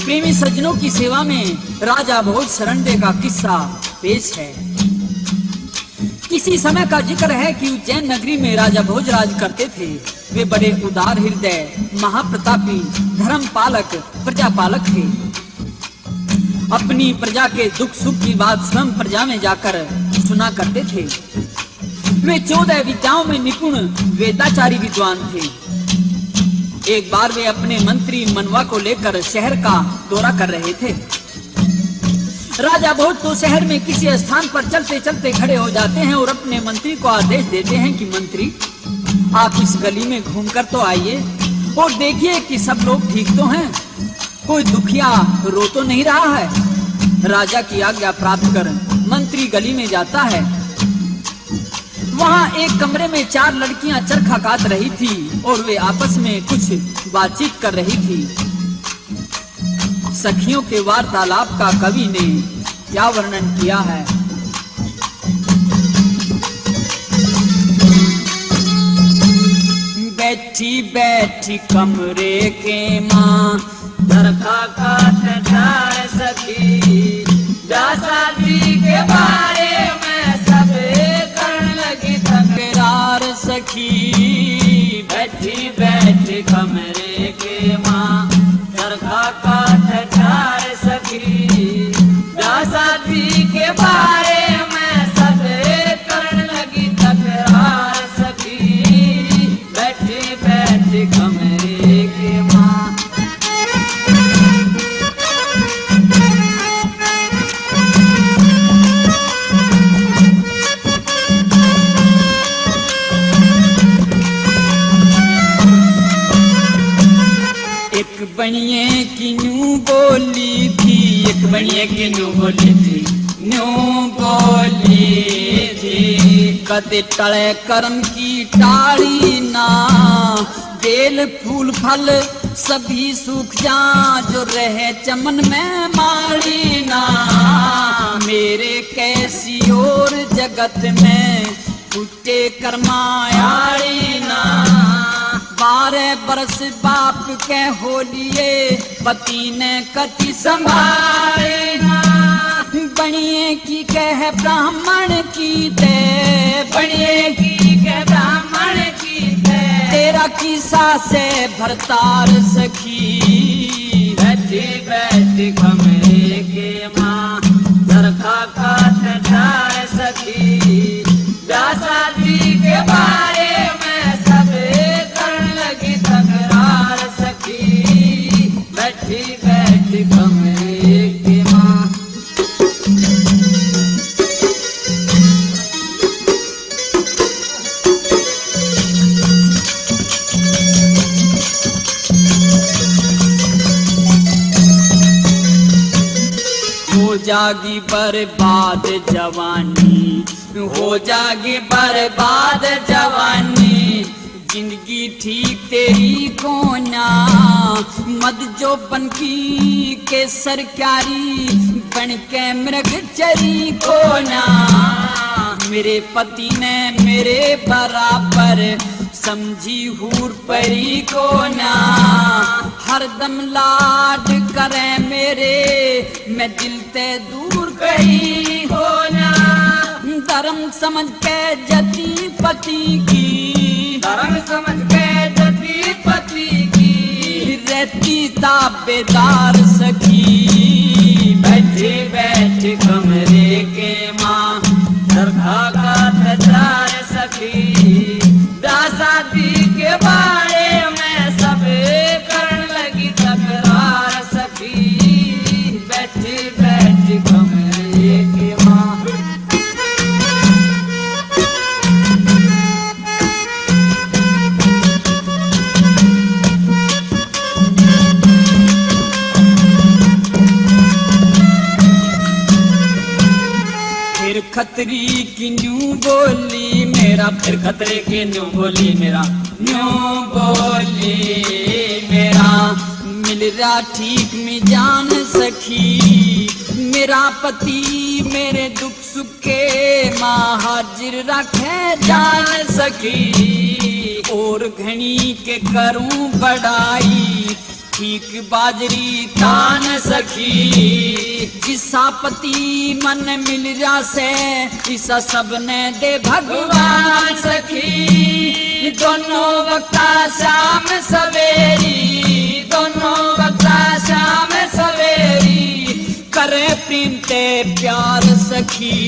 प्रेमी सज्जनों की सेवा में राजा भोज सरंडे का किस्सा पेश है। किसी समय का जिक्र है कि उज्जैन नगरी में राजा भोज राज करते थे। वे बड़े उदार हृदय, महाप्रतापी, धर्म पालक, प्रजा पालक थे। अपनी प्रजा के दुख सुख की बात स्वयं प्रजा में जाकर सुना करते थे। वे 14 विद्याओं में निपुण वेदाचारी विद्वान थे। एक बार वे अपने मंत्री मनवा को लेकर शहर का दौरा कर रहे थे। राजा भोज तो शहर में किसी स्थान पर चलते चलते खड़े हो जाते हैं और अपने मंत्री को आदेश देते हैं कि मंत्री, आप इस गली में घूमकर तो आइए और देखिए कि सब लोग ठीक तो हैं, कोई दुखिया रो तो नहीं रहा है। राजा की आज्ञा प्राप्त कर मंत्री गली में जाता है। वहां एक कमरे में 4 लड़कियां चरखा काट रही थी और वे आपस में कुछ बातचीत कर रही थी। सखियों के वार्तालाप का कवि ने क्या वर्णन किया है। बैठी बैठी कमरे के माँ चरखा काट चार सखी, शादी के बारे में सब करने लगी तकरार सखी। बैठी बैठी कमरे के माँ चरखा काट चार सखी, शादी के बारे में सब करने लगी तकरार सखी। बैठी बैठी कमरे के माँ। बनिए की न्यू बोली थी, एक बनिए की न्यू बोली थी, न्यू बोली थी। कदे टले कर्म की टाड़ी ना, बेल फूल फल सभी सूख जा, जो रहे चमन में माली ना। मेरे कैसी और जगत में फूटे कर्मायाड़ी ना। 12 बरस बाप के हो लिए, पति ने कति संभाली ना। बनिए की कह ब्राह्मण की ते, बनिए की कह ब्राह्मण की ते, तेरा किस्सा से भरतार सखी। बैठी बैठी कमरे के माँ चरखा काट चार सखी, शादी के बारे में सब करने लगी तकरार सखी। बैठी बैठी कमरे की माँ। हो जागी बर्बाद जवानी, हो जागी बर्बाद जवानी, जिंदगी ठीक तेरी को ना। मद जो बनकी के सरकारी, बन के मृग चरी को ना। मेरे पति ने मेरे बराबर समझी हूर परी को ना। हरदम लाड करे मेरे, मैं दिल ते दूर कहीं हो ना। धर्म समझ के जती पति की, धर्म समझ के जती पति की, रहती ताबेदार सखी। बैठे बैठे कमरे के माँ चरखा काट चार सखी, शादी के बारे में सब करने लगी तकरार सखी। बैठी बैठी कमरे के माँ। फिर खतरी की न्यू बोली मेरा, फिर खतरे की न्यू बोली मेरा, न्यू बोली मेरा। मिल रहा ठीक में जान सखी, मेरा पति मेरे दुख सुख के माँ हाजिर रखे जान सखी। और घनी के करूं बढ़ाई, ठीक बाजरी तान सखी, जिसा पति मन मिल जासे ईसा सबने दे भगवान सखी। दोनों वक्ता शाम सवेरी, दोनों वक्ता शाम सवेरी, करे प्रेम ते प्यार सखी।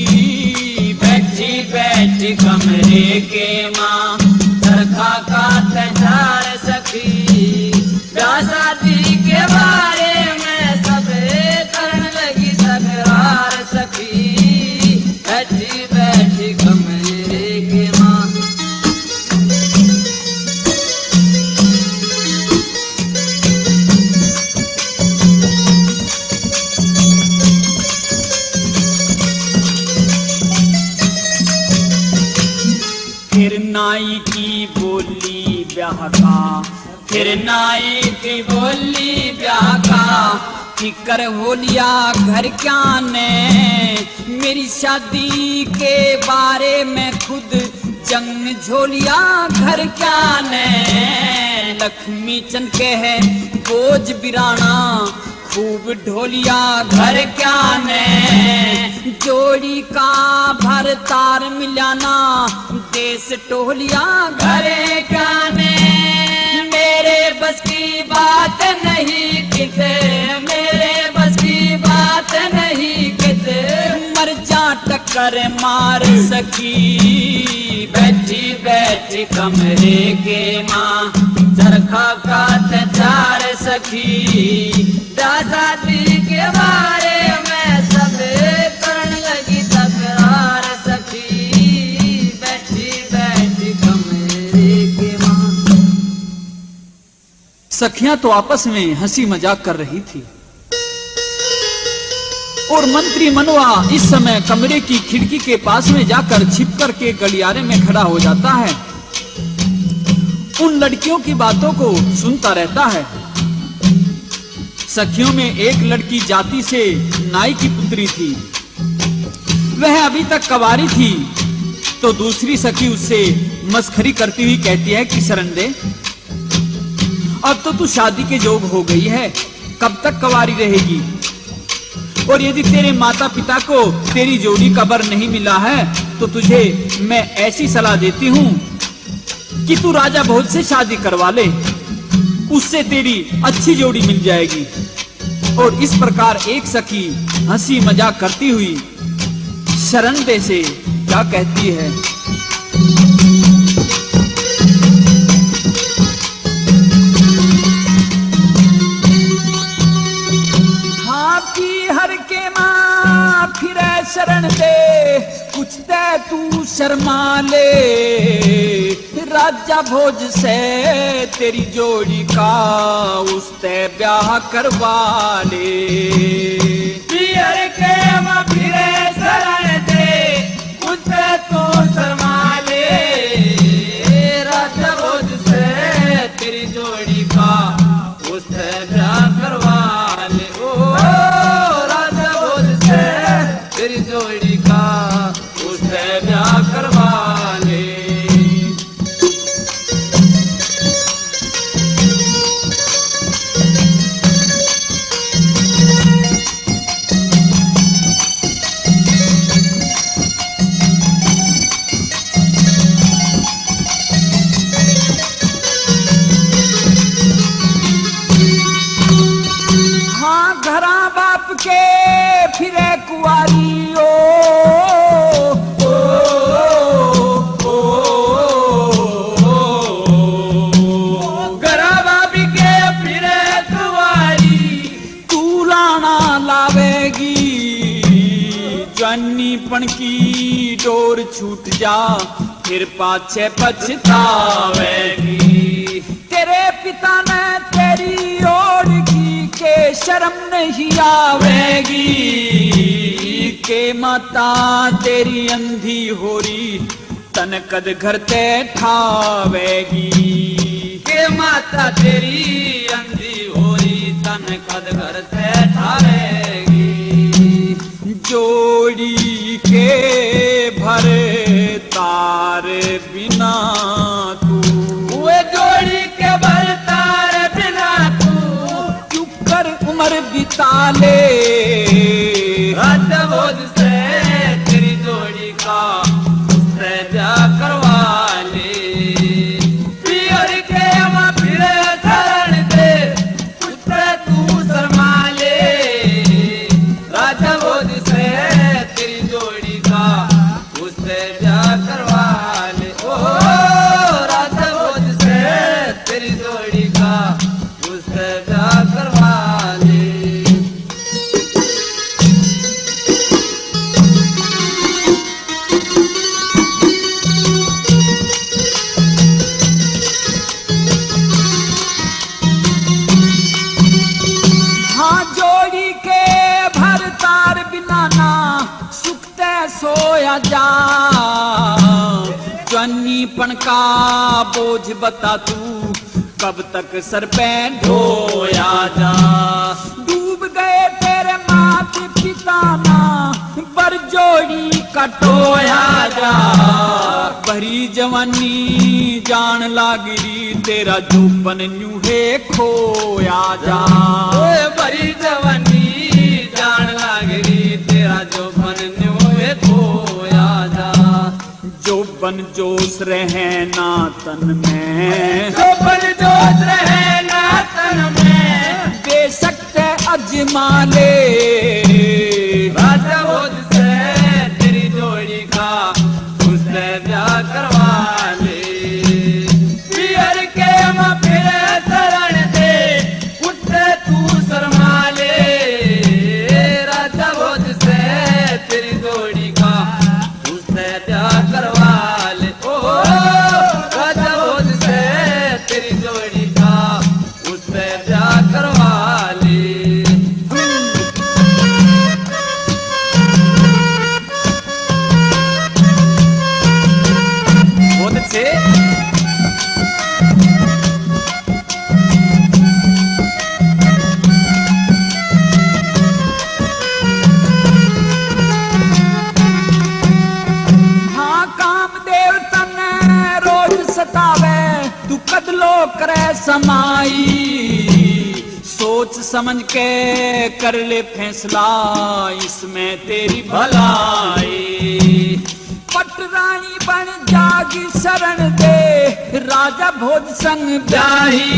बैठी बैठी कमरे के माँ चरखा काट झाड़ सखी। ब्याह शादी के बारे में सब करने लगी तकरार सखी। बैठी बैठी कमरे के माँ फिर नाई की बोली ब्याह का, फिर नाई की बोली ब्याह का, फिकर हो लिया घर क्या ने। मेरी शादी के बारे में खुद जंग झोलिया घर क्या ने। लक्ष्मी चंद के है बोझ बिराना, खूब ढोलिया घर क्या ने। जोड़ी का भर तार मिलाना, देश टोलिया घर क्या ने। मेरे बस की बात नहीं किते, मेरे बस की बात नहीं किते, मर जा टक्कर मार सकी। बैठी बैठी कमरे के माँ चरखा काट झाड़ सखी। शादी के बारे में सब करने लगी तकरार सखी। बैठी बैठी कमरे के माँ। सखियां तो आपस में हंसी मजाक कर रही थी और मंत्री मनवा इस समय कमरे की खिड़की के पास में जाकर छिप कर के गलियारे में खड़ा हो जाता है। उन लड़कियों की बातों को सुनता रहता है। सखियों में एक लड़की जाति से नाई की पुत्री थी, वह अभी तक कवारी थी। तो दूसरी सखी उससे मस्खरी करती हुई कहती है कि शरण दे, अब तो तू शादी के जोग हो गई है, कब तक कवारी रहेगी। और यदि तेरे माता पिता को तेरी जोड़ी का वर नहीं मिला है तो तुझे मैं ऐसी सलाह देती हूं कि तू राजा भोज से शादी करवा ले, उससे तेरी अच्छी जोड़ी मिल जाएगी। और इस प्रकार एक सखी हंसी मजाक करती हुई शरण दे से क्या कहती है। हर के माँ फिर शरण दे, कुछ दे तू शर्मा ले। राजा भोज से तेरी जोड़ी का उससे ब्याह करवा ले। हर के माँ फिर शरण दे, कुछ दे तू शर्मा ले। राजा भोज से तेरी जोड़ी का उससे ब्याह करवा ले। तेरी जोड़ी का उससे ब्याह करवा ले। हाँ घरा बाप के फिरे कुआरी ओ, ओ, ओ, ओ, घरा बाप के फिरे कुआरी, तू लाना लावेगी। जवानीपन की डोर छूट जा, फिर पाछे पछतावेगी। तेरे पिता ने तेरी ओर की के शर्म नहीं आवेगी। के माता तेरी अंधी होरी, तन कद घर ते ठावेगी। के माता तेरी अंधी होरी, तन कद घर ते ठावेगी। जोड़ी के भरे तार बिना तू, वे जोड़ी के भरे तार बिना तू उम्र बिता ले। राजा भोज से तेरी जोड़ी का सजा करवा ले। पियर के हम फिरे शरण दे, पुत्र तू शर्मा ले। राजा भोज से तेरी जोड़ी का सजा करवा ले। ओ राजा भोज से तेरी जोड़ी का सजा करवा ले। हाँ जोड़ी के भरतार बिनाना सुखते सोया जा। जन्नीपन का बोझ बता तू कब तक सर पे ढोया जा। डूब गए तेरे माता पिता ना बर जोड़ी कटोया जा। भरी जवानी जान लागरी तेरा जोबन न्यू है खोया जा। ओए भरी जवानी जान लागरी तेरा जोबन न्यू है खोया जा। जोबन जोश रहे ना तन में, जोबन जोश रहे ना तन में, बेशक ते अजमा ले। राजा भोज से तेरी जोड़ी का सजा करवा ले। पियर के हम फिरे शरण दे, पुत्र तू शर्मा ले। राजा भोज से तेरी जोड़ी का सजा करवा ले। ओ राजा भोज से तेरी जोड़ी का सजा करवा ले। बहुत अच्छे। हाँ कामदेव तने रोज सतावे तू कदलो करे समाई। सोच समझ के कर ले फैसला इसमें तेरी भलाई। पटरानी बन जागी शरण दे राजा भोज संग ब्याही।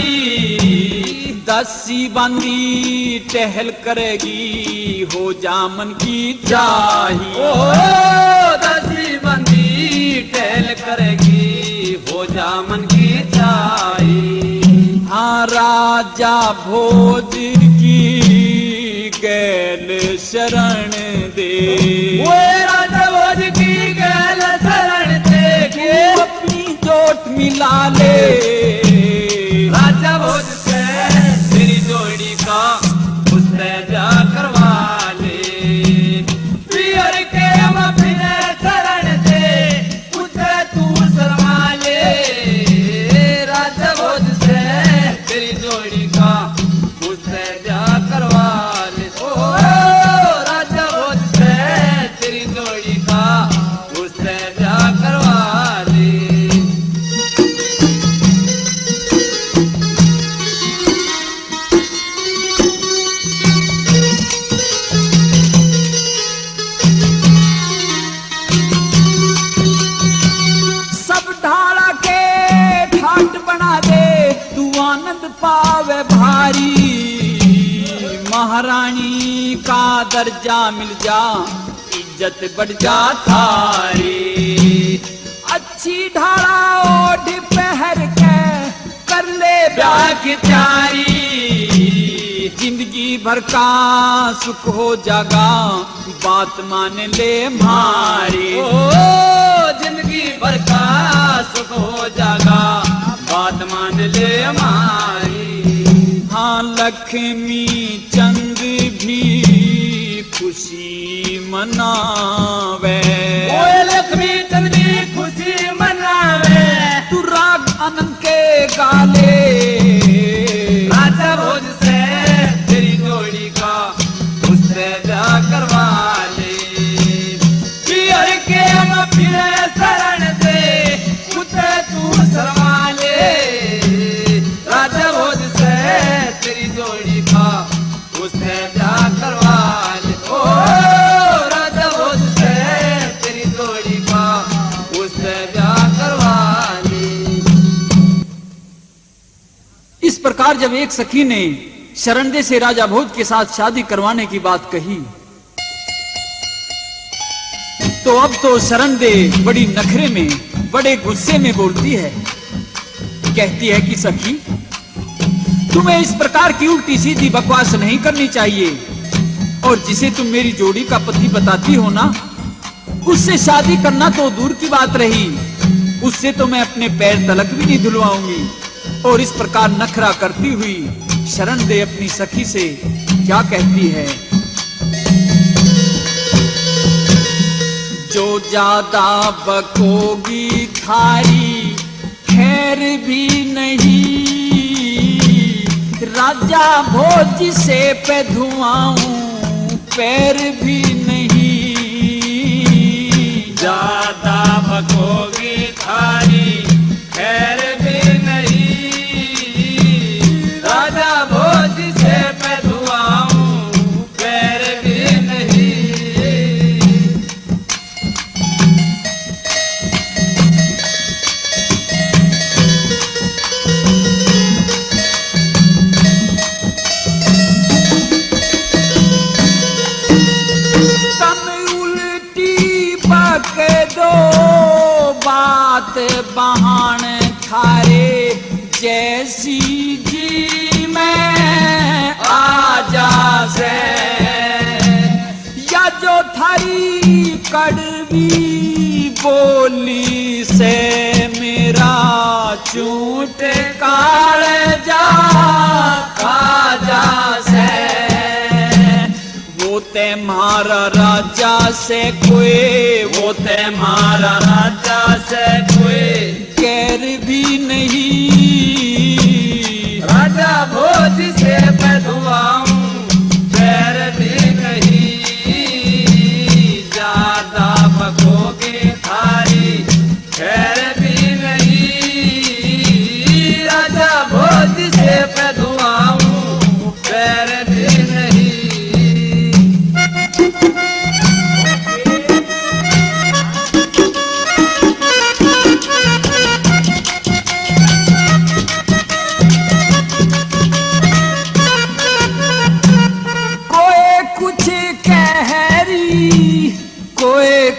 दसी बंदी टहल करेगी हो जामन की चाही। ओ दसी बंदी टहल करेगी हो जामन की चाही। हाँ राजा भोज की गैल शरण दे। ओए राजा भोज की गैल शरण दे के अपनी जोट मिला ले। राजा भोज से तेरी जोड़ी का सजा करवा ले। पियर के हम फिरे शरण दे, पुत्र तू शर्मा ले। राजा भोज से तेरी जोड़ी का सजा करवा ले। ओ राजा भोज से तेरी जोड़ी का सजा करवा ले। सब ढाला के ठाट बना दे तू आनंद पावे भारी। महारानी का दर्जा मिल जा इज्जत बढ़ जा थारी। अच्छी ढाला ओढ़ पहर के कर ले ब्याह की तैयारी। जिंदगी भर का सुख हो जागा बात मान ले मारी। ओ जिंदगी भर का सुख हो जागा बात मान ले हमारी। हाँ लक्ष्मी चंद भी खुशी मनावे। ओए लक्ष्मी चंद भी खुशी मनावे। तू राग आनंद के गाले। राजा भोज से तेरी जोड़ी का सजा करवा ले। पियर के हम फिरे शरण दे, पुत्र तू शर्मा ले। राजा भोज से तेरी जोड़ी का प्रकार जब एक सखी ने शरणदे से राजा भोज के साथ शादी करवाने की बात कही, तो अब तो शरणदे बड़ी नखरे में, बड़े गुस्से में बोलती है। कहती है कि सखी, तुम्हें इस प्रकार की उल्टी सीधी बकवास नहीं करनी चाहिए, और जिसे तुम मेरी जोड़ी का पति बताती हो ना, उससे शादी करना तो दूर की बात रही, उससे तो मैं अपने पैर तलक भी नहीं धुलवाऊंगी। और इस प्रकार नखरा करती हुई शरणदे अपनी सखी से क्या कहती है? जो ज्यादा बकोगी थारी खैर भी नहीं, राजा भोज से पे धुआऊं पैर भी नहीं। ज्यादा बकोगी थारी खैर भी नहीं, राजा भोज से पे धुआऊं पैर भी नहीं। बात बहान थारे जैसी जी मैं आजा से, या जो थारी कड़वी बोली से मेरा चूट काल जा खाजा से, वो ते मारा राजा से कोई, वो ते मारा राजा से कोई कैर भी नहीं। राजा भोज से पे धुआऊं पैर भी नहीं, ज्यादा बकोगे थारी खैर भी नहीं, राजा भोज से पे धुआऊं पैर भी नहीं।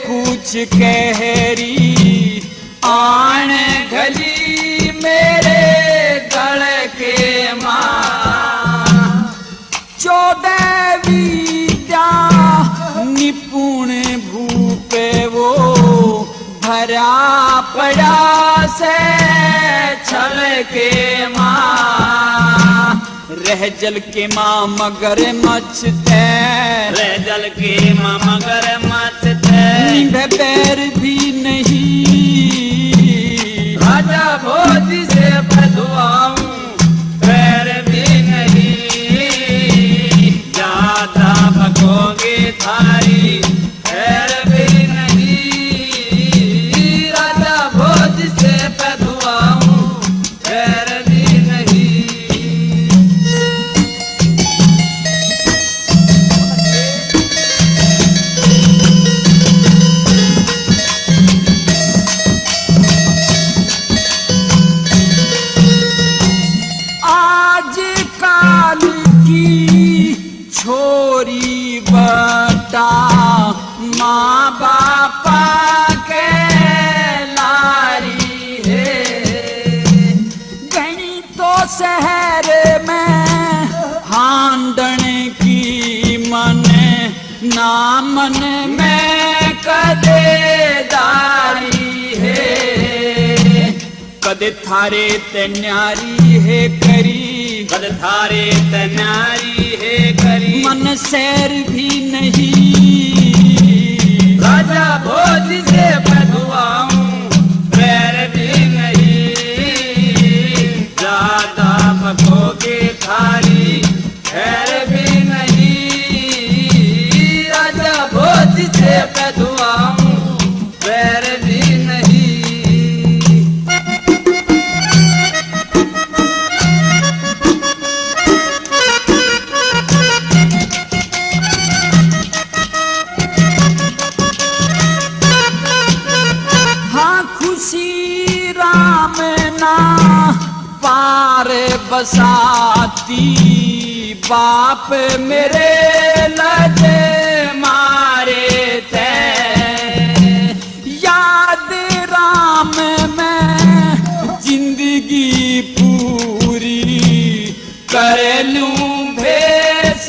कुछ कहरी आन गली मेरे गल के मां, 14 विद्या निपुण भूपे वो भरा पड़ा से छल के मां, रह जल के मां मगर मचते, रह जल के मां मगर मचते, पैर भी नहीं। राजा भोज से पे धुआऊं पैर भी नहीं, ज्यादा बकोगे थारी पैर भी नहीं, राजा भोज से पे धुआऊं पैर भी नहीं। छोरी बटा माँ बापा के लारी है, गणी तो शहर में हांडन की मन ना मन में कदे दारी है, कदे थारे ते न्यारी है करी, कद थारे ते न्यारी है करी, मन सैर भी नहीं। राजा भोज से पे धुआऊं पैर भी नहीं, ज्यादा बकोगे थारी खैर भी नहीं, राजा भोज से पे धुआऊं पैर भी नहीं। पार बसा बाप मेरे लजे मारे थे, याद राम मैं जिंदगी पूरी कर लूं भेष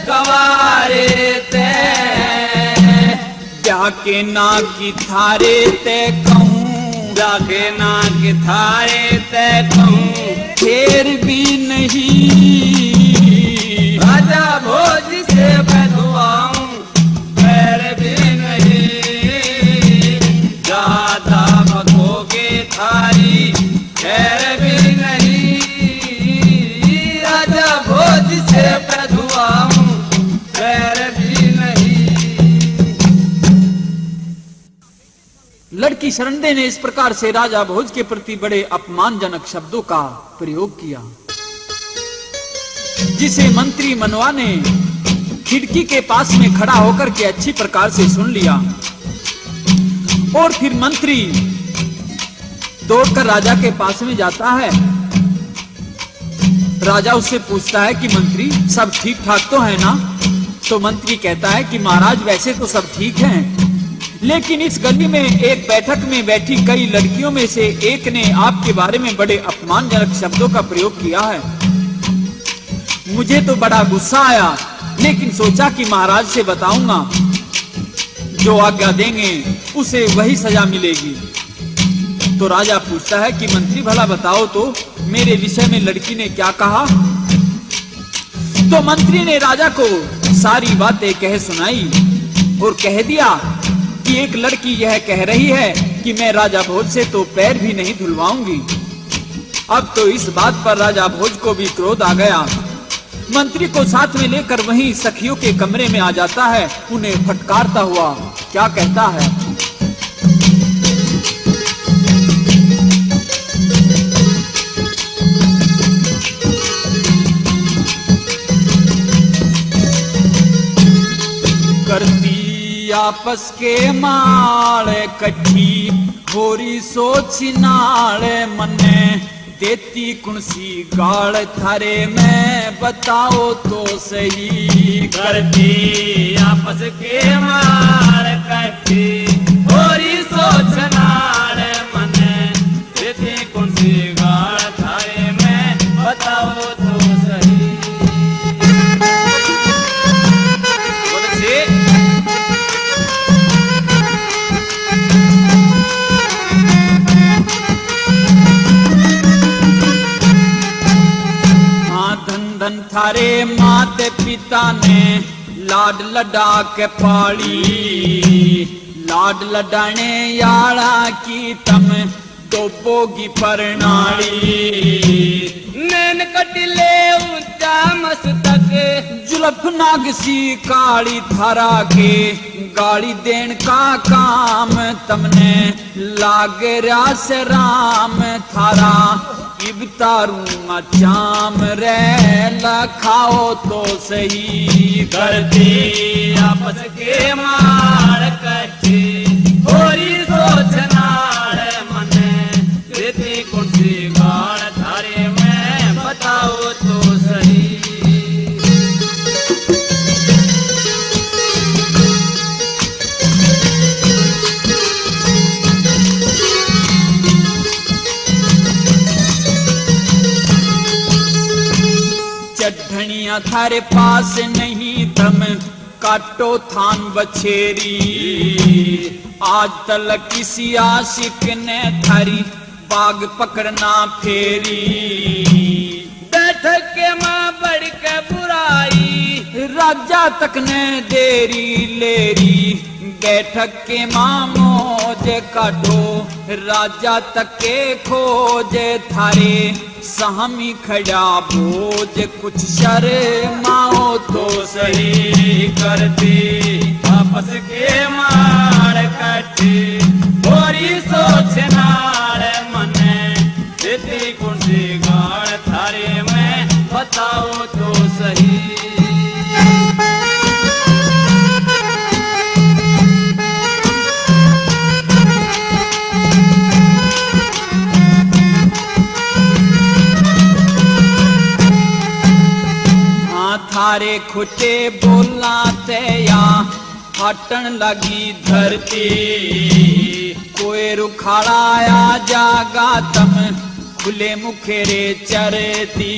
गवारे ते, जाके ना की थारे ते कहूँ, जाके ना कि थारे ते कहूँ, फिर भी नहीं राजा भोज से बधुआऊं, पैर भी नहीं ज्यादा बकोगे थारी, खैर भी नहीं राजा भोज से बधुआऊं, पैर भी नहीं। लड़की शरण्य ने इस प्रकार से राजा भोज के प्रति बड़े अपमानजनक शब्दों का प्रयोग किया, जिसे मंत्री मनवा ने खिड़की के पास में खड़ा होकर के अच्छी प्रकार से सुन लिया। और फिर मंत्री दौड़कर राजा के पास में जाता है। राजा उससे पूछता है कि मंत्री सब ठीक ठाक तो है ना? तो मंत्री कहता है कि महाराज वैसे तो सब ठीक है, लेकिन इस गली में एक बैठक में बैठी कई लड़कियों में से एक ने आपके बारे में बड़े अपमानजनक शब्दों का प्रयोग किया है। मुझे तो बड़ा गुस्सा आया, लेकिन सोचा कि महाराज से बताऊंगा, जो आज्ञा देंगे उसे वही सजा मिलेगी। तो राजा पूछता है कि मंत्री भला बताओ तो मेरे विषय में लड़की ने क्या कहा? तो मंत्री ने राजा को सारी बातें कह सुनाई और कह दिया कि एक लड़की यह कह रही है कि मैं राजा भोज से तो पैर भी नहीं धुलवाऊंगी। अब तो इस बात पर राजा भोज को भी क्रोध आ गया। मंत्री को साथ में लेकर वहीं सखियों के कमरे में आ जाता है, उन्हें फटकारता हुआ क्या कहता है? करती आपस के माल कठी होरी सोच नाल मने, देती कुणसी गाल थारे में बताओ तो सही। करती आपस के मार कटी होरी सोच नाल मने, देती कुणसी गाल थारे में बताओ तो सही। धन थारे माते पिता ने लाड लडा के पाली, लाड लडाने याला की तम डोबोगी परनाली। नैन कटिले ऊंचा मस्तक जुल्फ नागसी काली थारा के, गाली देन का काम तमने लाग रास राम थारा। इब तारूंगा चाम रे लखाओ तो सही। करती आपस के मार कटी होरी सोच नाल मने, देती कुणसी गाल थारे में बताओ तो सही। चढ़निया थारे पास नहीं तम काटो थान बछेरी। आज तलक किसी आशिक ने थारी बाग पकड़ना फेरी। बैठक के मां बढ़ के बुराई, राजा तक ने देरी लेरी। बैठक के मां मौज काटो, राजा तक के खोज थारे। सहमी खड़ा बोझ कुछ शर्माओ तो सही। करती आपस के मार कटी होरी सोच नाल मने, देती कुणसी गाल थारे में बताओ तो सही। थारे खुटे बोला ते या फाटन लगी धरती, कोई रुखाड़ाया जागा तम खुले मुखेरे चरती।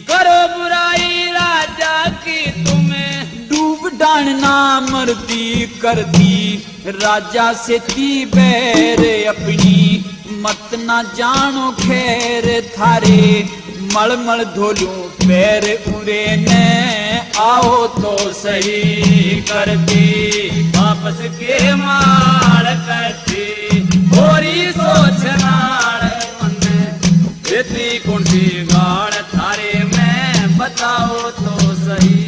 करो बुराई राजा की तुम्हें डूब डालना मरती करती, राजा से ती बैर अपनी मत ना जानो खैर थारे। मलमल धोलू पैर उड़े ने आओ तो सही करती, वापस के मार करती होरी सोचनाड़ मन देती कौन सी गाड़ थारे में बताओ तो सही।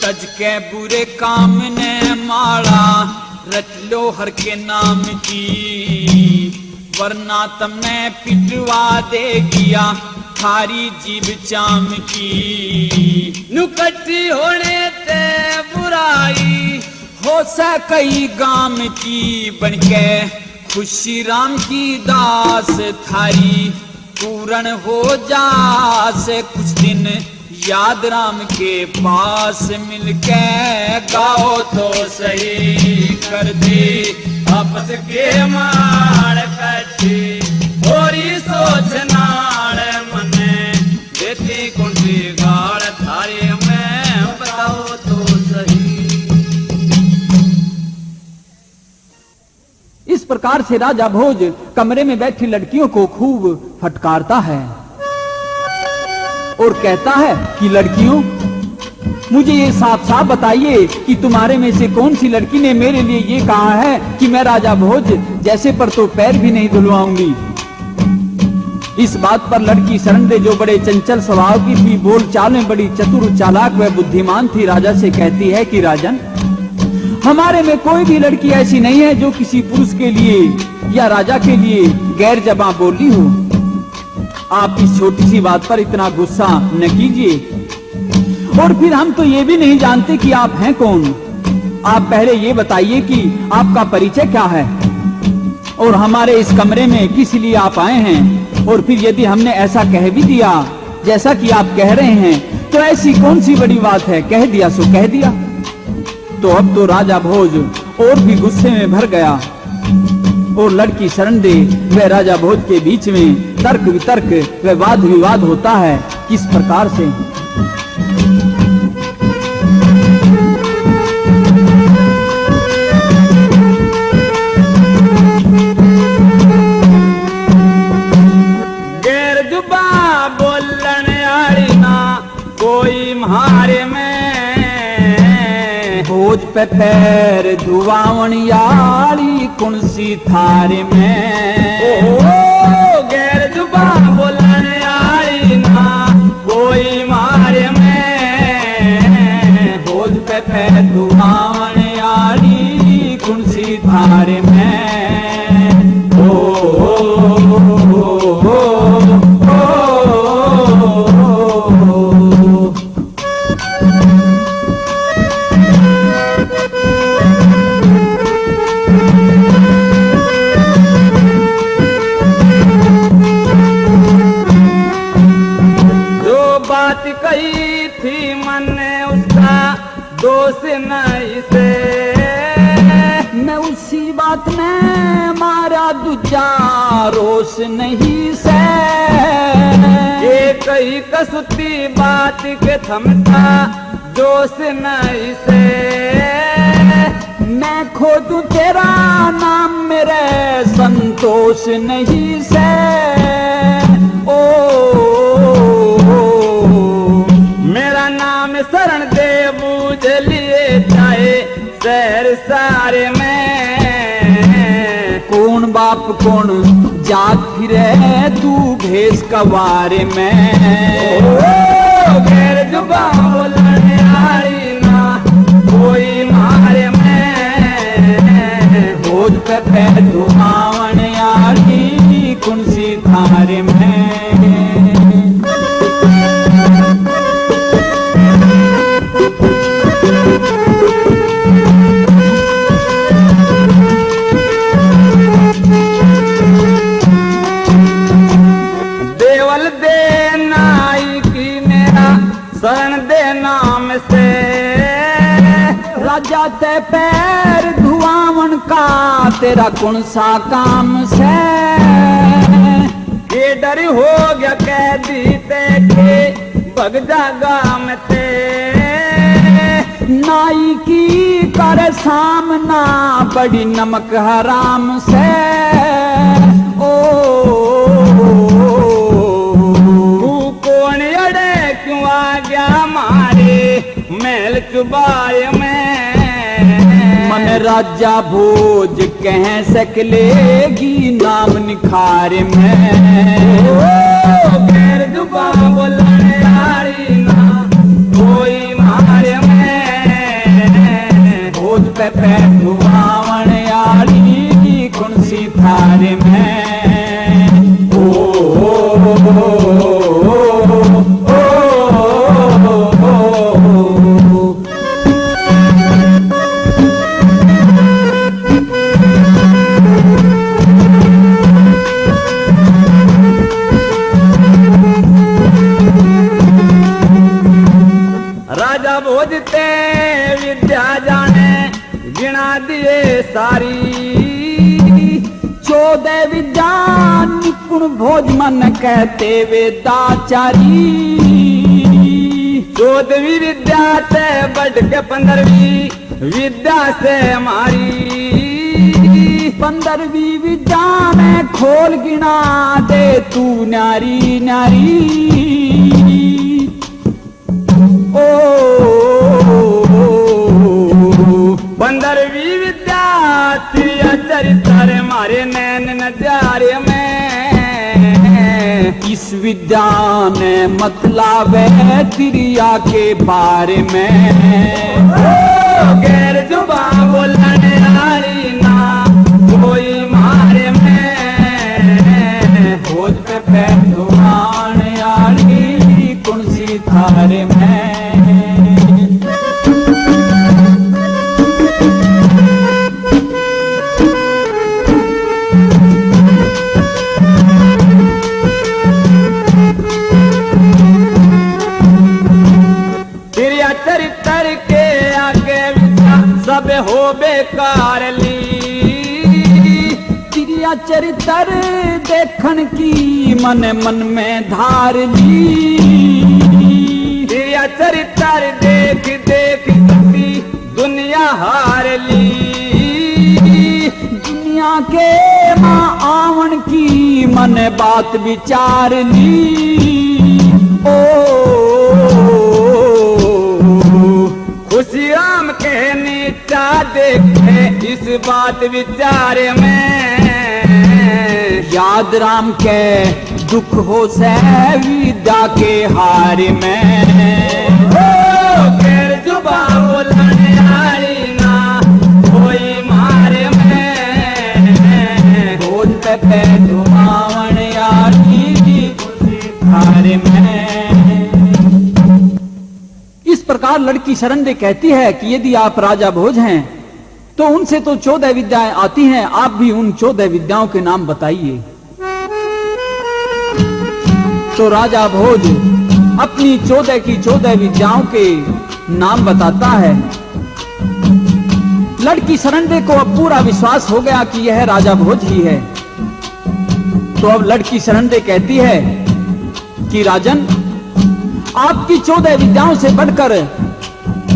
तज के बुरे काम ने माला रच लो हर के नाम की, वरना तमने पिटवा दे गिया थारी जीभ चाम की। नुकट्ठी होने ते बुराई हो सकई गाम की बनके खुशी राम की दास थारी, पूर्ण हो जास कुछ दिन याद राम के पास मिलके गाओ तो सही कर दे। आपस के मार कट्ठी होरी सोचनाड़ मन देती कौन सी गाड़ थारे में बताओ तो सही। इस प्रकार से राजा भोज कमरे में बैठी लड़कियों को खूब फटकारता है और कहता है कि लड़कियों, मुझे ये साफ साफ बताइए कि तुम्हारे में से कौन सी लड़की ने मेरे लिए ये कहा है कि मैं राजा भोज जैसे पर तो पैर भी नहीं धुलवाऊंगी। इस बात पर लड़की सरंडे, जो बड़े चंचल स्वभाव की थी, बोल चाल में बड़ी चतुर चालाक व बुद्धिमान थी, राजा से कहती है कि राजन, हमारे में कोई भी लड़की ऐसी नहीं है जो किसी पुरुष के लिए या राजा के लिए गैर जबां बोली हो। आप इस छोटी सी बात पर इतना गुस्सा न कीजिए। और फिर हम तो ये भी नहीं जानते कि आप हैं कौन। आप पहले ये बताइए कि आपका परिचय क्या है और हमारे इस कमरे में किस लिए आप आए हैं। और फिर यदि हमने ऐसा कह भी दिया जैसा कि आप कह रहे हैं, तो ऐसी कौन सी बड़ी बात है, कह दिया सो कह दिया। तो अब तो राजा भोज और भी गुस्से में भर गया और लड़की सरंडे व राजा भोज के बीच में तर्क वितर्क व वाद विवाद होता है। किस प्रकार से? गैर जुबा बोलन आड़ी ना कोई म्हारे में, भोज पे पैर धुआवण याली कुणसी थारे में। ओ गैर जुबा बोलन आड़ी ना कोई म्हारे में, भोज पे पैर धुआवण याली कुणसी थारे में। बात कही थी मन ने उसका दोष नहीं से, मैं उसी बात में मारा दूजा रोष नहीं से। ये कही कसुती बात के थमता दोष नहीं से, मैं खो दूं तेरा नाम मेरे संतोष नहीं से। मेरा नाम शरण दे बूझ लिए चाहे शहर सारे में, कौन बाप कौन जात फिरे तू भेष कवारे में। गैर जुबा बोलने आड़ी ना कोई मारे में, भोज पे पैर धुआवण यारी कुणसी थारे में। से राजा ते पैर धुआवन का तेरा कौन सा काम से ये डर हो गया कैदी ते भग जा गाम ते नाई की कर सामना बड़ी नमक हराम से ओ कौन अड़े क्यों आ गया मारे महल चुबाए में मन राजा भोज कह सकलेगी नाम निखार में गैर जुबान बोलने यारी ना कोई मारे में भोज पे पैर धुआवन यारी कौन सी थारे में राजा भोजते विद्या जाने गिना दिए सारी 14 विद्या निपुण भोज मन कहते वेदाचारी 14वीं विद्या से बढ़ के 15वीं विद्या से हमारी 15वीं विद्या में खोल गिना दे तू नारी नारी ओ 15वीं विद्या त्रिया चरित्र मारे नैन नजारे में इस विद्या ने मतलब है तिरिया के बारे में गैर जुबान बोलने यारी ना कोई मारे में भोज पे पैर धुआवन यारी कौन सी थारे में चरित्र के आगे सब हो बेकार ली तिरिया चरित्र देखन की मन मन में धार ली तेरा चरित्र देख देख दुनिया हार ली दुनिया के माँ आवन की मन बात विचार ली ओ खुशी राम के नीचा देखे इस बात विचार में याद राम के दुख हो से विद्या के हार में गैर जुबान बोलने यारी ना कोई मारे में भोज पे पैर धुआवन यारी हार में। इस प्रकार लड़की शरण दे कहती है कि यदि आप राजा भोज हैं तो उनसे तो 14 विद्याएं आती हैं, आप भी उन 14 विद्याओं के नाम बताइए। तो राजा भोज अपनी 14 की 14 विद्याओं के नाम बताता है। लड़की शरण्य को अब पूरा विश्वास हो गया कि यह राजा भोज ही है। तो अब लड़की शरण्य कहती है कि राजन, आपकी 14 विद्याओं से बढ़कर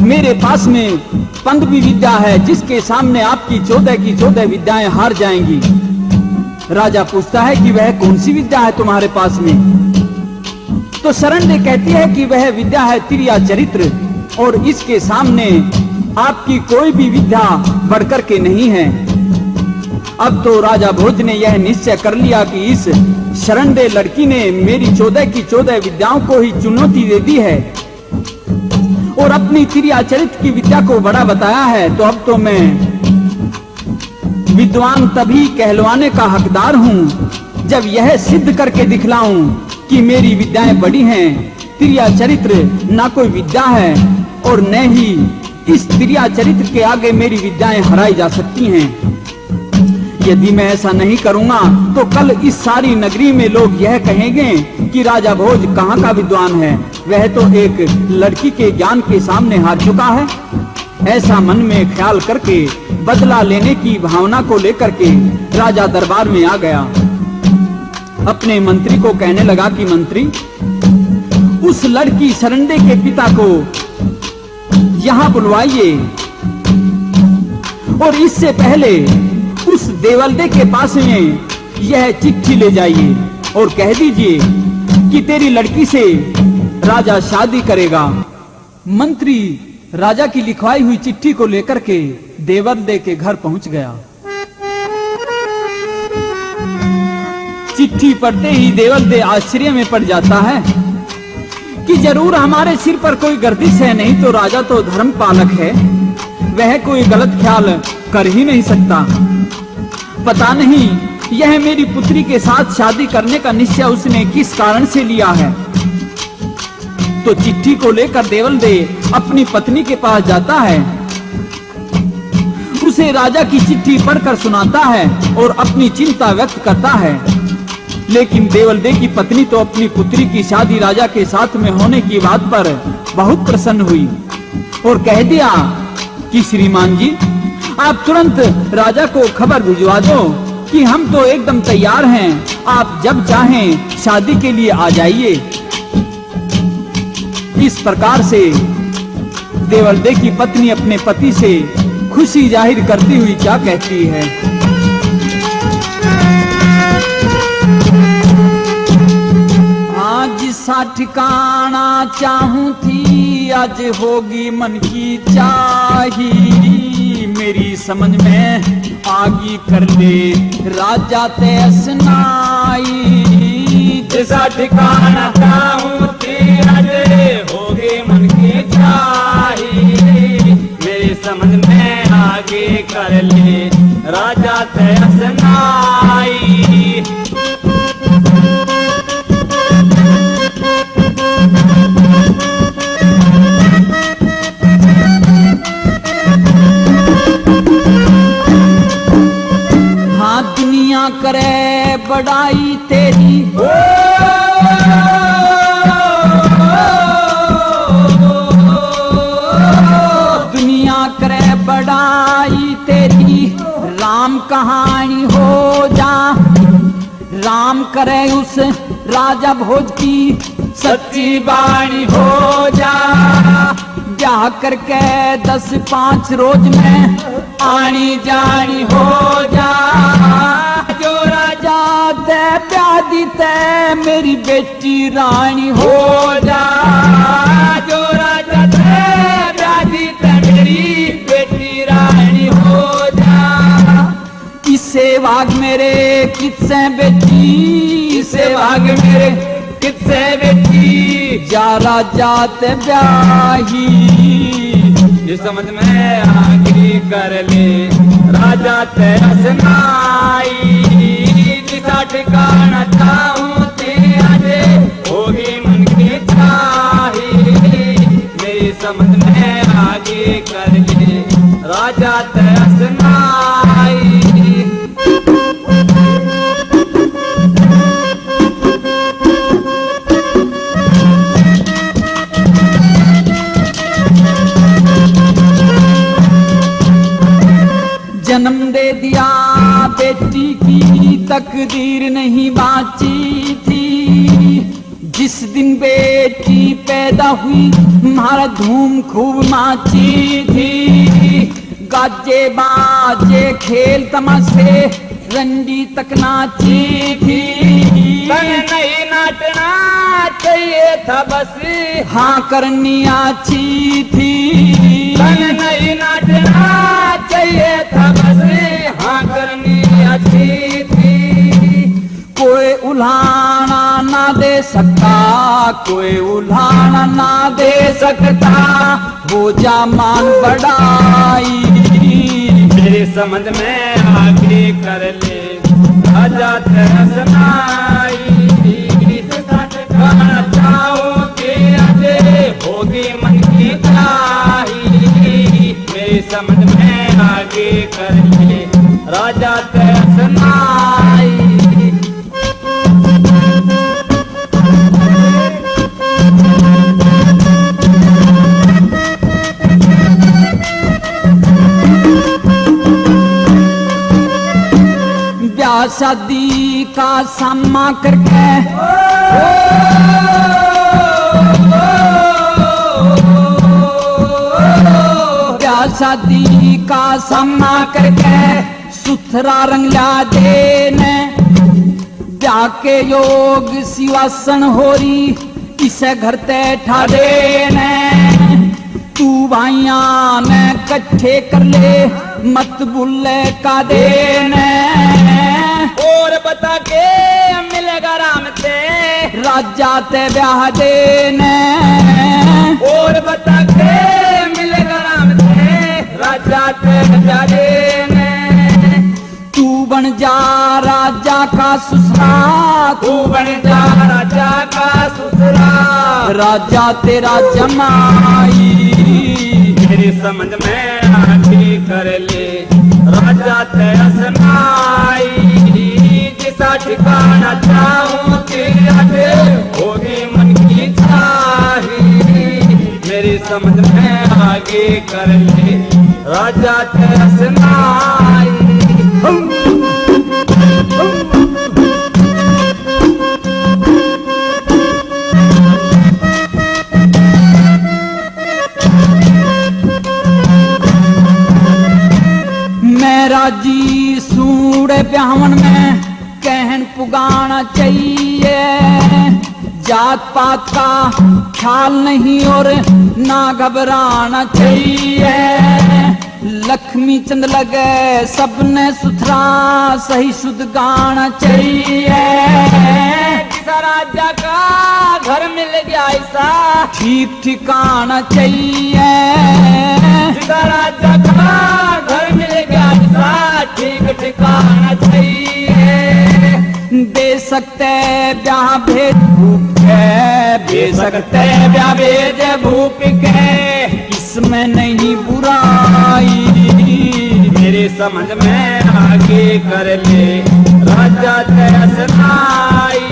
मेरे पास में 15वीं विद्या है, जिसके सामने आपकी 14 की 14 विद्याएं हार जाएंगी। राजा पूछता है कि वह कौन सी विद्या है तुम्हारे पास में? तो शरण्य कहती है कि वह विद्या है तिरिया चरित्र, और इसके सामने आपकी कोई भी विद्या बढ़कर के नहीं है। अब तो राजा भोज ने यह निश्चय कर लिया कि इस शरण्य लड़की ने मेरी 14 की 14 विद्याओं को ही चुनौती दे दी है और अपनी तिरिया चरित्र की विद्या को बड़ा बताया है। तो अब तो मैं विद्वान तभी कहलवाने का हकदार हूं जब यह सिद्ध करके दिखलाऊं कि मेरी विद्याएं बड़ी हैं। तिरिया चरित्र ना कोई विद्या है और न ही इस तिरिया चरित्र के आगे मेरी विद्याएं हराई जा सकती हैं। यदि मैं ऐसा नहीं करूंगा तो कल इस सारी नगरी में लोग यह कहेंगे कि राजा भोज कहाँ का विद्वान है। वह तो एक लड़की के ज्ञान के सामने हार चुका है। ऐसा मन में ख्याल करके बदला लेने की भावना को लेकर के राजा दरबार में आ गया। अपने मंत्री को कहने लगा कि मंत्री, उस लड़की सरंडे के पिता को यहां बुलवाइए और इससे पहले उस देवलदे के पास में यह चिट्ठी ले जाइए और कह दीजिए कि तेरी लड़की से राजा शादी करेगा। मंत्री राजा की लिखवाई हुई चिट्ठी को लेकर के देवलदे के घर पहुंच गया। चिट्ठी पढ़ते ही देवलदे आश्चर्य में पड़ जाता है कि जरूर हमारे सिर पर कोई गर्दिश है, नहीं तो राजा तो धर्म पालक है, वह कोई गलत ख्याल कर ही नहीं सकता। पता नहीं यह मेरी पुत्री के साथ शादी करने का निश्चय उसने किस कारण से लिया है। तो चिट्ठी को लेकर देवलदे अपनी पत्नी के पास जाता है, उसे राजा की चिट्ठी पढ़कर सुनाता है और अपनी चिंता व्यक्त करता है। लेकिन देवलदे की पत्नी तो अपनी पुत्री की शादी राजा के साथ में होने की बात पर बहुत प्रसन्न हुई और कह दिया कि श्रीमान जी, आप तुरंत राजा को खबर भिजवा दो कि हम तो एकदम तैयार हैं, आप जब चाहें शादी के लिए आ जाइए। इस प्रकार से देवलदे की पत्नी अपने पति से खुशी जाहिर करती हुई क्या कहती है। आज सा ठिकाना चाहूं थी, आज होगी मन की चाही, मेरी समझ में आगी कर ले राजा ते असनाई। जैसा ठिकाना चाहूं थी, आज होगी मन की चाही, मेरी समझ में आगे कर ले राजा ते असनाई। दुनिया करे बड़ाई तेरी, दुनिया करे बड़ाई तेरी, राम कहानी हो जा, राम करे उस राजा भोज की सच्ची बाणी हो जा। ब्याह करके 10-5 रोज में आनी जानी हो जा, जो राजा ते ब्याह दी ते मेरी बेटी रानी हो जा, जो राजा ते ब्याह दी ते मेरी बेटी रानी हो जा। इससे भाग मेरे किससे बेटी, इससे भाग मेरे किससे बेटी, जा राजा ते ब्याही, ये समझ में आगे कर ले राजा ते असनाई। जिसा ठिकाना चाहूं ते आज होगी मन की चाही, मेरी समझ में आगे कर ले राजा ते असनाई। जन्म दे दिया बेटी की तकदीर नहीं बाची थी, जिस दिन बेटी पैदा हुई हमारा धूम खूब माची थी। गाजे बाजे खेल तमाशे रंडी तक नाची थी, तन नहीं नाचना चाहिए था बस हाँ करनी आची थी, तन नहीं नाचना चाहिए था बस हाँ करनी अच्छी थी। कोई उल्हाना ना दे सकता, कोई उल्हाना ना दे सकता, हो जा मान बढ़ाई। मेरी समझ में आगे कर ले राजा ते असनाई। गाना चाहो के अजे होगी मन की चाही, मेरी समझ में आगे कर ले राजा ते असनाई। शादी का सामना करके ब्याह शादी का सामना करके सुथरा रंग ला देने ब्याह के योग शिवासन होरी इसे घर ते ठा देने तू भाइया ने कट्ठे कर ले मत बुल्ले का देने और बता के मिलेगा राम ते राजा ते ब्याह देने और बता के मिलेगा राम ते राजा ते ब्याह देने तू बन जा राजा का ससुरा तू बन जा राजा का ससुरा राजा तेरा जमाई मेरी समझ में आके कर ले राजा तेरा सनाई जिसा ठिकाना चाहूं तेरा दे होगी मन की चाही मेरी समझ में आगे कर ले राजा तेरा सनाई मैं राजी सूड़े ब्याहन में कहन पुगाना चाहिए जात पात का ख्याल नहीं और ना घबराना चाहिए लक्ष्मी चंद लगे सबने सुथरा सही शुद्ध गाना चाहिए राजा का घर मिल गया ऐसा ठीक ठिकाना चाहिए राजा का घर मिल गया ऐसा ठीक ठिकाना चाहिए दे सकते ब्याह भेद भूप के दे सकते ब्याह भेद भूप के इसमें नहीं बुराई मेरे समझ में आगे कर ले राजा तेरा सनाई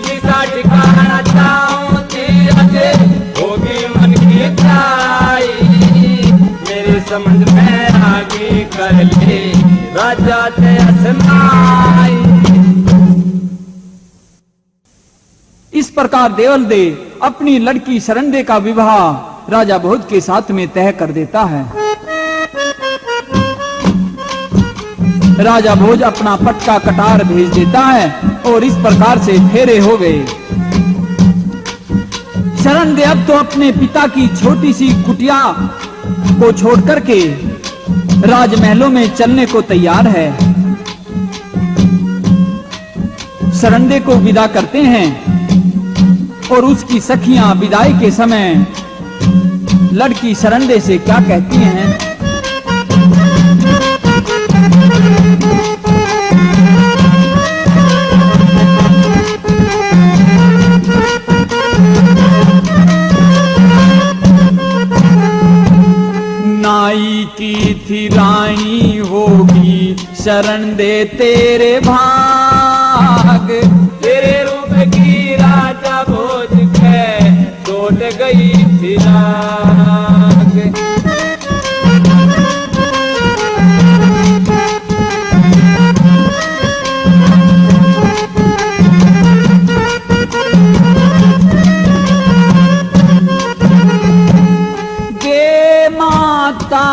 जिसा ठिकाना चाहूं तेरा दे होगी मन की चाही मेरे समझ में आगे कर ले राजा तेरा सनाई इस प्रकार देवल दे अपनी लड़की शरण्य का विवाह राजा भोज के साथ में तय कर देता है। राजा भोज अपना पटका कटार भेज देता है और इस प्रकार से फेरे हो गए। शरण दे अब तो अपने पिता की छोटी सी कुटिया को छोड़ करके राजमहलों में चलने को तैयार है। शरण्य को विदा करते हैं और उसकी सखियां विदाई के समय लड़की शरण्य से क्या कहती हैं? नाई की थी रानी होगी शरण दे तेरे भाग तेरे रूप की राजा भोज के टूट गई थी राग गे माता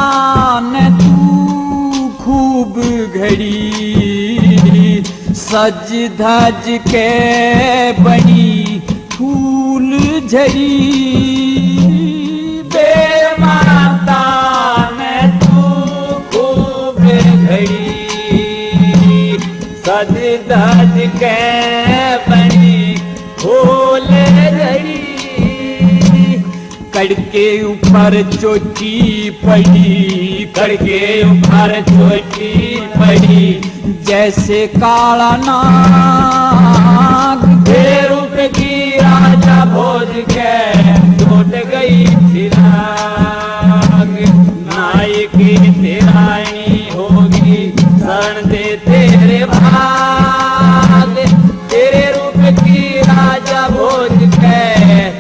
ने तू खूब घड़ी सज धज के बनी फूल झड़ी बे माता ने तू खूब घड़ी सज धज के बनी फूल झड़ी कड़के ऊपर चोटी पड़ी कड़के ऊपर चोटी पड़ी जैसे काला नाग तेरे रूप की राजा भोज के टूट गई थी राग नाई की तेरानी होगी शरण दे तेरे भाग तेरे रूप की राजा भोज के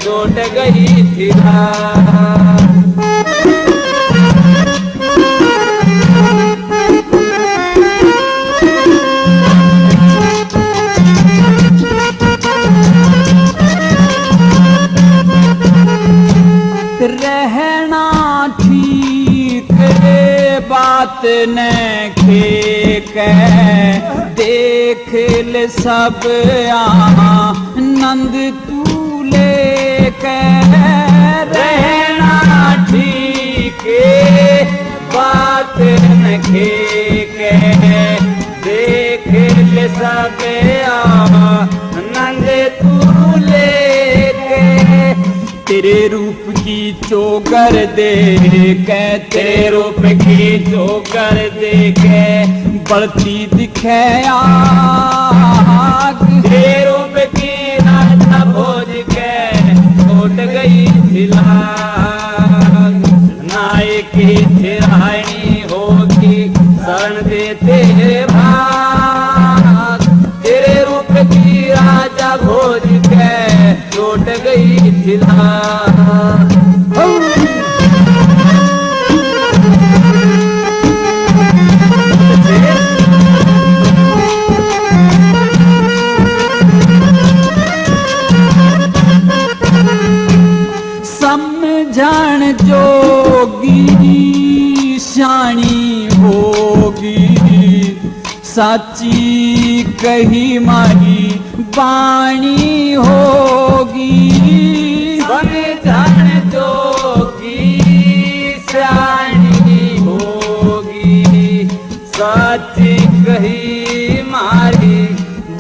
टूट गई थी राग न खेक देख ले सब आनंद तू लेके रहना ठीक बात न खेक देख ले सब आनंद तू लेके तेरे रूप की चोकर देखे तेरे रूप की चोकर देखे बढ़ती दिखे आग तेरे रूप की राजा भोज के छूट गई लाग नाय की थिरानी होगी शरण दे तेरे भाग तेरे रूप की राजा भोज के छूट गई लाग समझण जोगी शानी होगी साची कही मारी बाणी होगी समझण जोगी शानी होगी साची कही मारी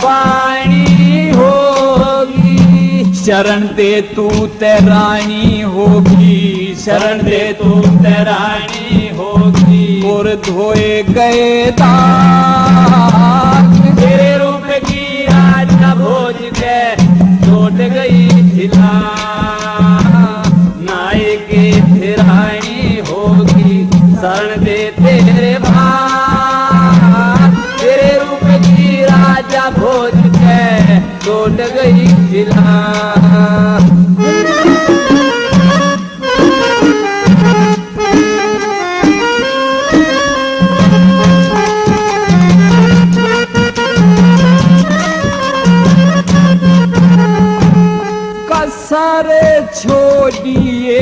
बाणी होगी शरण दे तू तेरानी होगी शरण दे तू तेरानी होगी और धोए गए दाग तेरे रूप की राजा भोज के छूट गई खिला नाय की थिरानी होगी शरण दे तेरे भाग तेरे रूप की राजा भोज के छूट गई खिला कसर छोड़िए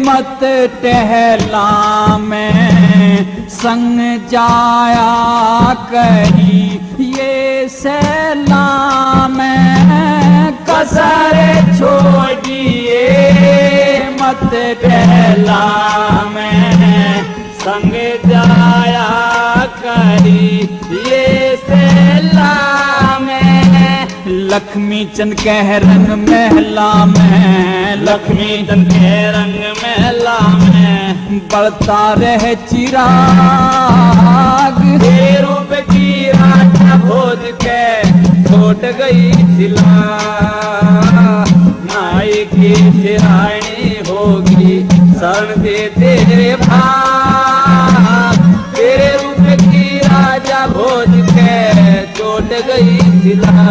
मत टहला में संग जाया करी ये सैला में कसर छोड़िए मत टहला में संग जाया करी ये सैला में लक्ष्मी चंद कह रंग महला में लक्ष्मी चंद के रंग महला में बढ़ता रहे चिराग तेरे रूप की राजा भोज के छूट गई सिला नाय की थिरानी होगी शरण दे तेरे भाग तेरे रूप की राजा भोज के छूट गई सिला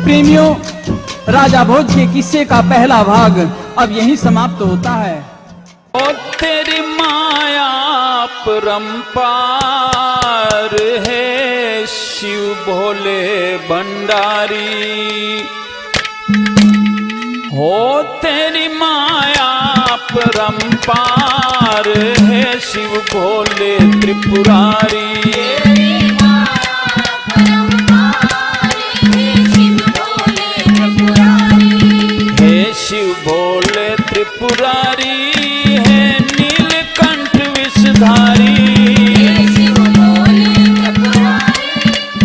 प्रेमियों, राजा भोज के किस्से का पहला भाग अब यहीं समाप्त होता है। और तेरी माया परंपार है शिव भोले भंडारी हो तेरी माया परंपार है शिव भोले त्रिपुरारी शिव भोले त्रिपुरारी है नीलकंठ विषधारी शिव भोले त्रिपुरारी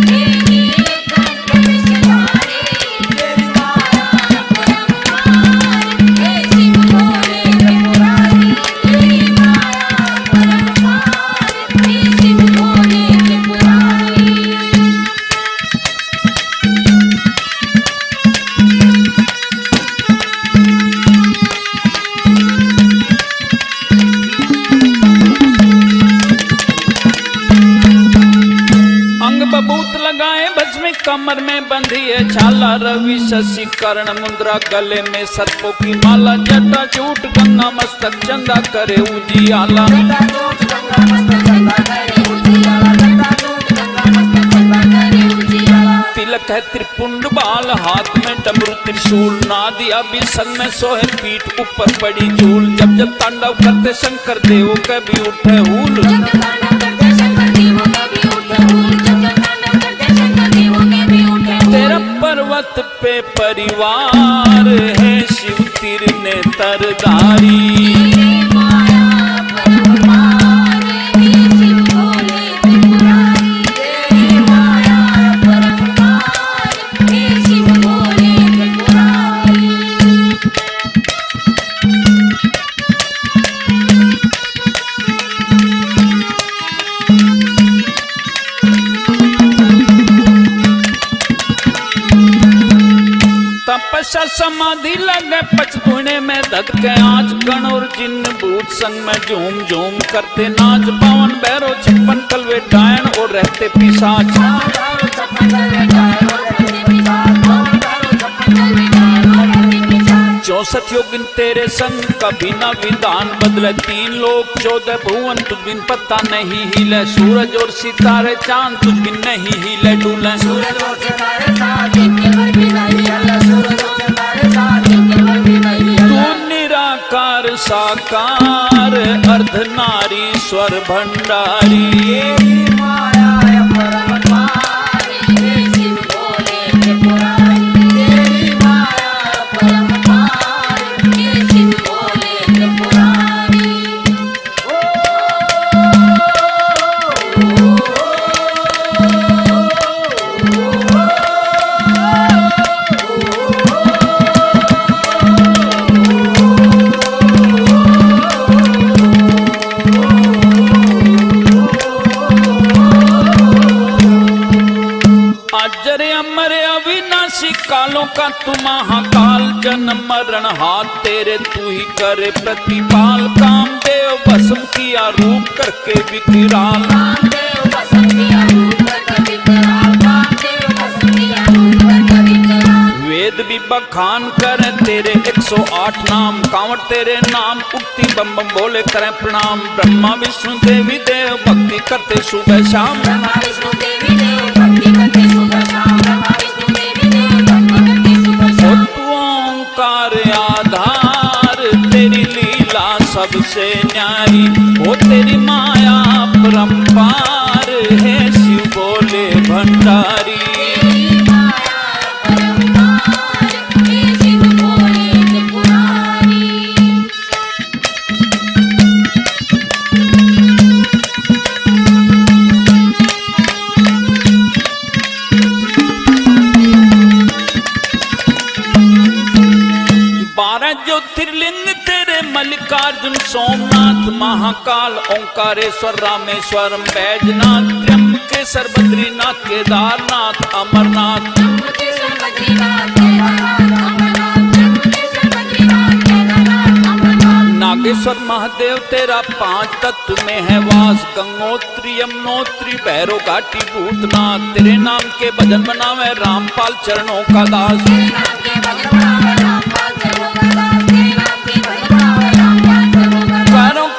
है नीलकंठ विषधारी तेरी माया परंपार है शिव भोले त्रिपुरारी तेरी माया परंपार है शिव भोले त्रिपुरारी कमर में बंधी है छाला, रवि शशि कर्ण मुद्रा, गले में सर्पों की माला, जटा जूट गंगा मस्तक चंदा करे उजियाला। तिलक है त्रिपुंड बाल, हाथ में डमरू त्रिशूल, नादिया भी संग में सोहे, पीठ ऊपर पड़ी झूल। जब जब तांडव करते शंकर देव कभी उठे हूल, तेरा पर्वत पे परिवार है, शिव तीर ने तरदारी। तपस्या समाधि लगे पचतुने में धधके आँच, गण और जिन्न भूत संग में झूम झूम करते नाच। पावन भैरव 56 कलवे डायन और रहते पिशाच, 64 योगिन तेरे संग कभी ना विधान बदले। 3 लोक 14 भुवन तुझ बिन पता नहीं हिले, सूरज और सितारे चांद तुझ बिन नहीं हिले डूले। तू निराकार साकार अर्धनारीश्वर भंडारी। कालों का तू महाकाल, जन्म मरण हाथ तेरे तू ही करे प्रतिपाल। कामदेव भस्म किया रूप करके विकराल, वेद भी बखान करे तेरे 108 नाम। कांवड़ तेरे नाम उठती बम बम बोले करें प्रणाम। ब्रह्मा विष्णु देवी देव भक्ति करते सुबह शाम। ओंकार आधार तेरी लीला सबसे न्यारी, वो तेरी माया परंपार है शिव बोले भंडारी। ज्योतिर्लिंग तेरे मल्लिकार्जुन सोमनाथ महाकाल ओंकारेश्वर रामेश्वर बैजनाथ त्र्यंबकेश्वर बद्रीनाथ केदारनाथ अमरनाथ। नागेश्वर महादेव तेरा 5 तत्व में है वास। गंगोत्री यमुनोत्री भैरव घाटी भूतनाथ, तेरे नाम के भजन बनावे रामपाल चरणों का दास।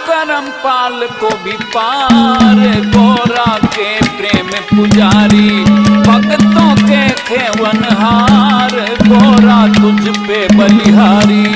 करमपाल को भी पार, गोरा के प्रेम पुजारी। भक्तों के खेवनहार, गोरा तुझ पे बलिहारी।